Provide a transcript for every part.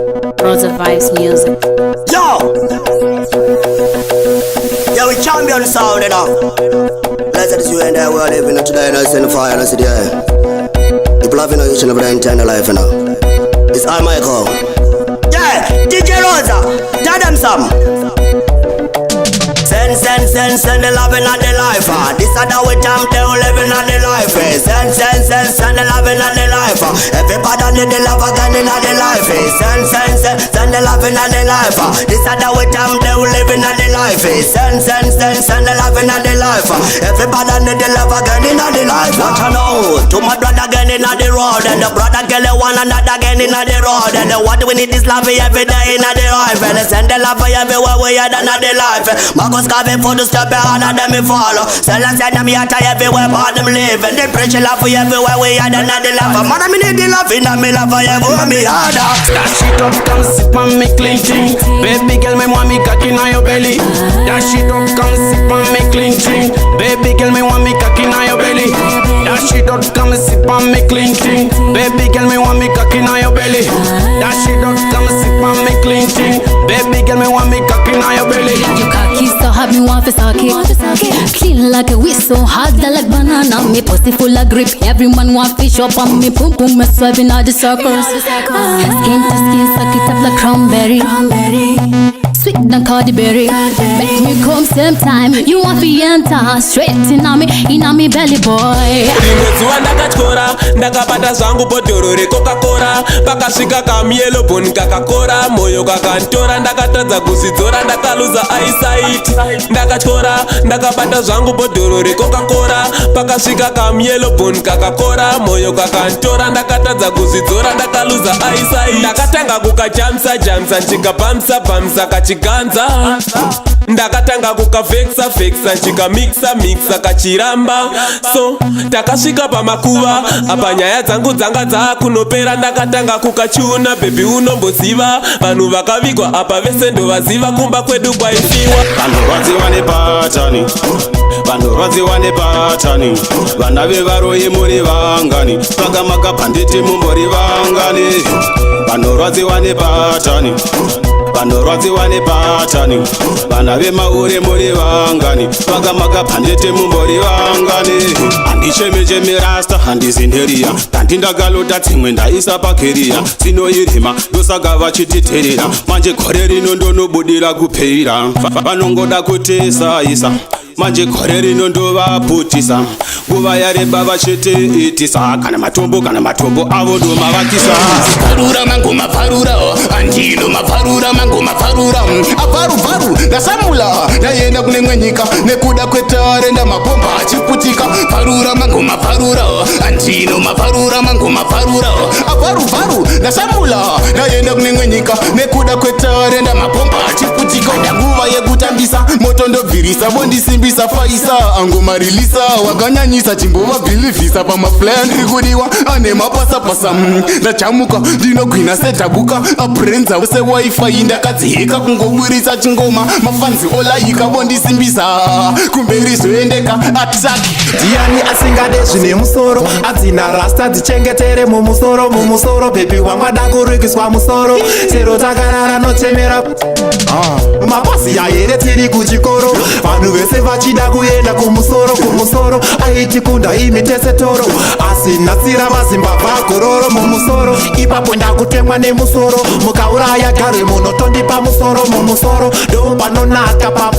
Rosa Vibes Music. Yo! Yeah, we champion sound, you know. Blessed is you and I, we're living today, and I send the fire, and I said, yeah. People have each and every day in time of life, you know. It's all my call. Yeah, DJ Rosa, tell them some. Send the loving of the life. This is how we jam down living of the life. Send the loving of the life. Everybody need the love again in the life. Send the loving of the life. This is how we jam down living of the life. Send the loving of the life. Everybody need the love again in the life. What you know? To my brother again in the road, and the brother girl one another again in the road, and what we need is love every day in the life. And send the love everywhere we are in the life. Marcus Garvey for the step behind and them me follow. Sell and send them here to everywhere but them live. And they preach love for everywhere we are and the love. Man, I need the love in me love for everywhere me harder. That shit up, come sip on me clean thing. Baby girl, me want me cock in your belly. That shit up, come sip on me clean thing. Baby girl, me want me cock in your belly. That shit up, come sip on me clean thing. Baby girl, me want me cock in your belly. That shit up, come sip on me clean thing. Baby girl, me want me cock in your belly. Your cocky so hot, me want to suck it. Clean like a whistle, hard like banana. Me pussy full of grip, everyone want fish up on me. Boom boom, me swerving all the circles. Skin to skin, suck it up like cranberry. Sweet than Cardi Berry. Make me come same time. You want to enter straight in me belly boy. Nimezua ndakachora, ndakapata zangu botoro re Coca-Cola. Pakasvika kamielo boni kakakora. Moyo kakantora, ndakatadza kuzidzora, ndakaluza eyesight. Ndakachora, ndakapata zangu botoro re Coca-Cola. Pakasvika kamielo boni kakakora. Moyo kakantora, ndakatadza kuzidzora, ndakaluza eyesight. Ndakatanga kukajamsa ndikabamsa kachiganza. Ndakatanga kukavexa ndikamixa kachiramba. So takasvika pamakuva, apa nyaya dzangu dzanga dzakunopera. Ndakatanga kukachuna, baby unomboziva. Vanhu vakavigwa apa vese ndovaziva, kumba kwedu kwaifiwa. Vanorwadziwa nepatani, vana vevaroyi muri vangani, pakamaka panditi mumbori vangani. Vanorwadziwa nepatani, vana vemaure muri vangani, pakamaka panditi mumbori vangani. Handichemechemi rasta handizinheriya, kandi ndakalota dzimwe ndaisa pakeriya. Dzinoirima ndosaka vachititerera, manje gore rino ndonobudira kupeyira. Vanongoda kutisaisa, manje gore rino ndovaputisa. Nguva yareba vachitiitisa, kana matombo avo ndomavakisa. Parura mangu maparura, andino maparura mangu maparura. Aparu ndasamula, ndayenda kune mwe nyika, nekuda kwetare ndamapomba achiputika. Parura mangu maparura, andino maparura mangu maparura. Aparu ndasamula, ndayenda kune mwe nyika, nekuda kwetare ndamapomba achiputika. Nguva yekutambisa, moto ndobvirisa, bondisimbisa faisa, angomarilisa, wakanyanyisa chimbova bhilivhisa pamaflan rikudiwa ane mapasapasa. Ndachamuka ndinogwina setabuka, abrenza wese wifi ndakadziheka kungoburisa chingoma. Mafanzi olayika bondisimbisa, kumberi zvoendeka attack. Ndiani asingade zvine musoro, adzina rasta dzichengetere mumusoro. Baby wamada kurikiswa musoro, sero takarara notemera. Mapasi aere tiri kuchikoro, vanhu vese vachida kuenda kumusoro. Aiti kunda imitese toro, asi natsira mazimbabva kororo mumusoro. Ipapo ndakutemwa nemusoro, mukauraya gare munotondipa musoro mumusoro. Ndopanonaka pa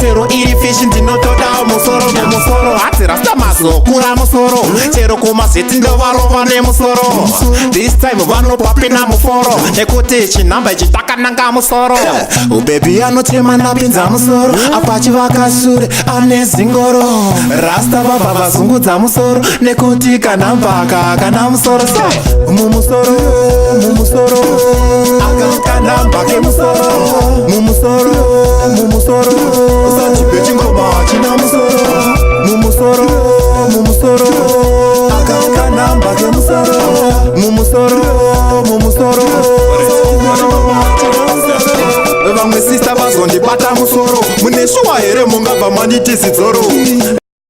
sero iri fishi ndinotoda mumusoro. Hati rasta mazokura musoro, chero kumaseti ndovarova nemusoro. This time vanopapina muforo, nekuti chinhamba ichi takananga musoro. Baby anotema napinza musoro, apachivaka shure ane zingoro. Rasta baba vazungudza musoro, nekuti kanhamba kana musoro. Mumusoro kanhamba kemusoro. Mumusoro usachipe chingoma china musoro. Mumusoro kanhamba kemusoro. Mumusoro vamwe sista vazondibata musoro. Mune shuwa here mungabva manditi zidzoro.